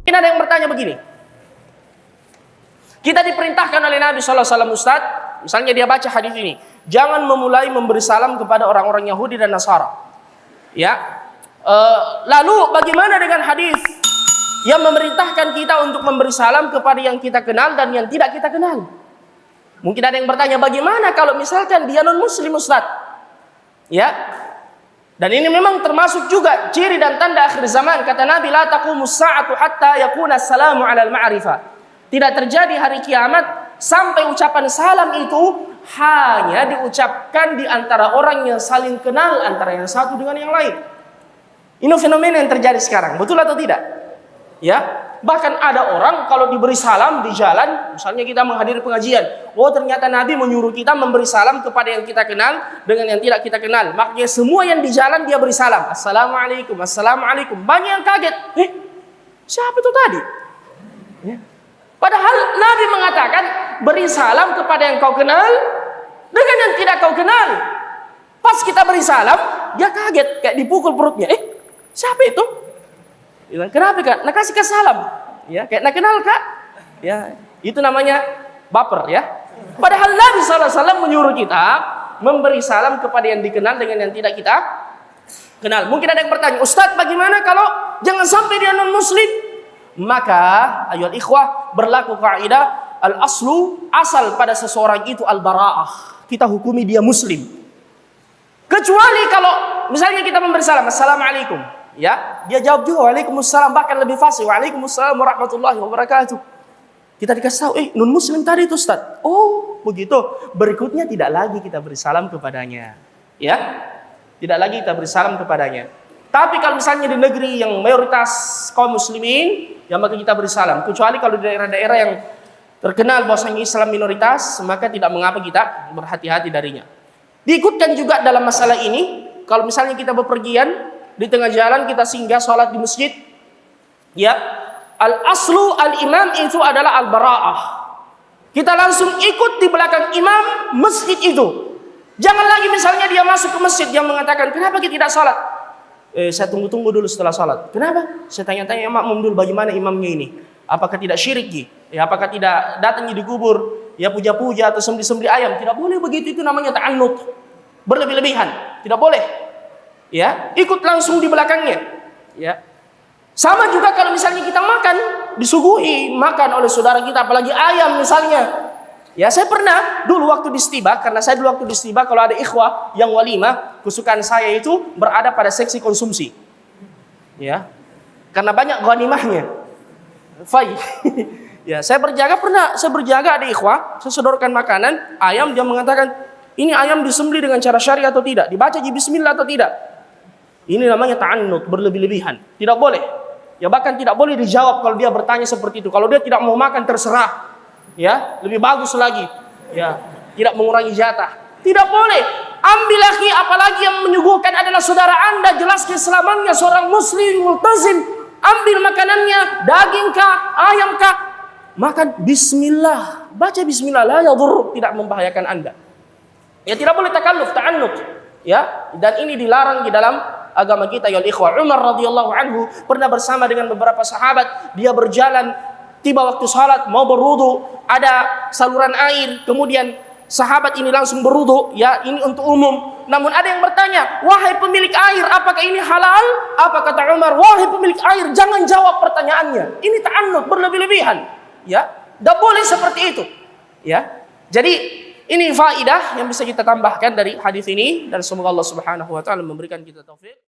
Ini ada yang bertanya begini. Kita diperintahkan oleh Nabi SAW, Ustaz, misalnya dia baca hadis ini, jangan memulai memberi salam kepada orang-orang Yahudi dan Nasara. Ya. Lalu bagaimana dengan hadis yang memerintahkan kita untuk memberi salam kepada yang kita kenal dan yang tidak kita kenal? Mungkin ada yang bertanya, bagaimana kalau misalkan dia non-muslim, Ustaz? Ya. Dan ini memang termasuk juga ciri dan tanda akhir zaman. Kata Nabi, la taqumus sa'atu hatta yakuna salamu 'alal ma'rifah. Tidak terjadi hari kiamat sampai ucapan salam itu hanya diucapkan di antara orang yang saling kenal antara yang satu dengan yang lain. Ini fenomena yang terjadi sekarang, betul atau tidak? Ya, bahkan ada orang kalau diberi salam di jalan, misalnya kita menghadiri pengajian, oh ternyata Nabi menyuruh kita memberi salam kepada yang kita kenal dengan yang tidak kita kenal. Makanya semua yang di jalan dia beri salam, assalamualaikum, assalamualaikum. Banyak yang kaget, siapa itu tadi? Ya. Padahal Nabi mengatakan beri salam kepada yang kau kenal dengan yang tidak kau kenal. Pas kita beri salam, dia kaget, kayak dipukul perutnya. Siapa itu? Bilang, kenapa kak? Nak kasih ke salam, ya, kayak nak kenal kak, ya, itu namanya baper, ya. Padahal Nabi SAW menyuruh kita memberi salam kepada yang dikenal dengan yang tidak kita kenal. Mungkin ada yang bertanya, Ustadz, bagaimana kalau jangan sampai dia non Muslim? Maka, ayol ikhwah, berlaku kaidah al-aslu, asal pada seseorang itu al-bara'ah. Kita hukumi dia Muslim. Kecuali kalau misalnya kita memberi salam, assalamualaikum. Ya, dia jawab juga waalaikumsalam, bahkan lebih fasih, waalaikumsalam warahmatullahi wabarakatuh. Kita dikasih tahu, non muslim tadi itu Ustaz. Oh, begitu. Berikutnya tidak lagi kita beri salam kepadanya. Ya. Tidak lagi kita beri salam kepadanya. Tapi kalau misalnya di negeri yang mayoritas kaum muslimin, ya maka kita beri salam. Kecuali kalau di daerah-daerah yang terkenal bahwasanya Islam minoritas, maka tidak mengapa kita berhati-hati darinya. Diikutkan juga dalam masalah ini, kalau misalnya kita bepergian di tengah jalan kita singgah sholat di masjid, ya, al-aslu al-imam itu adalah al-bara'ah. Kita langsung ikut di belakang imam masjid itu. Jangan lagi misalnya dia masuk ke masjid, dia mengatakan, kenapa kita tidak sholat? Saya tunggu-tunggu dulu setelah sholat. Kenapa? Saya tanya-tanya makmum dulu, bagaimana imamnya ini? Apakah tidak syirik? Ya, apakah tidak datang di kubur, ya puja-puja atau sembelih-sembelih ayam? Tidak boleh begitu, itu namanya ta'annud, berlebih-lebihan. Tidak boleh. Ya, ikut langsung di belakangnya. Ya. Sama juga kalau misalnya kita makan, disuguhi makan oleh saudara kita, apalagi ayam misalnya. Ya, saya pernah dulu waktu di Stiba, karena saya dulu waktu di Stiba kalau ada ikhwah yang walimah, kesukaan saya itu berada pada seksi konsumsi. Ya. Karena banyak ghanimahnya. Ya, saya berjaga ada ikhwah, saya sodorkan makanan, ayam, dia mengatakan, ini ayam disembelih dengan cara syariah atau tidak? Dibaca bismillah atau tidak? Ini namanya ta'annud, berlebih-lebihan. Tidak boleh. Ya, bahkan tidak boleh dijawab kalau dia bertanya seperti itu. Kalau dia tidak mau makan, terserah. Ya, lebih bagus lagi. Ya, tidak mengurangi jatah. Tidak boleh. Ambil lagi, apalagi yang menyuguhkan adalah saudara Anda, jelas keislamannya, seorang muslim multazim. Ambil makanannya, daging kah, ayam kah, makan bismillah. Baca bismillah, la yadur, tidak membahayakan Anda. Ya, tidak boleh takalluf, ta'annud. Ya, dan ini dilarang di dalam agama kita, ya ikhwah. Umar radhiyallahu anhu pernah bersama dengan beberapa sahabat, dia berjalan, tiba waktu salat mau berwudu, ada saluran air, kemudian sahabat ini langsung berwudu, ya ini untuk umum. Namun ada yang bertanya, wahai pemilik air, apakah ini halal? Apa kata Umar? Wahai pemilik air, jangan jawab pertanyaannya. Ini ta'annud, berlebih-lebihan. Ya, tidak boleh seperti itu. Ya, jadi ini faidah yang bisa kita tambahkan dari hadis ini, dan semoga Allah Subhanahu wa taala memberikan kita taufik.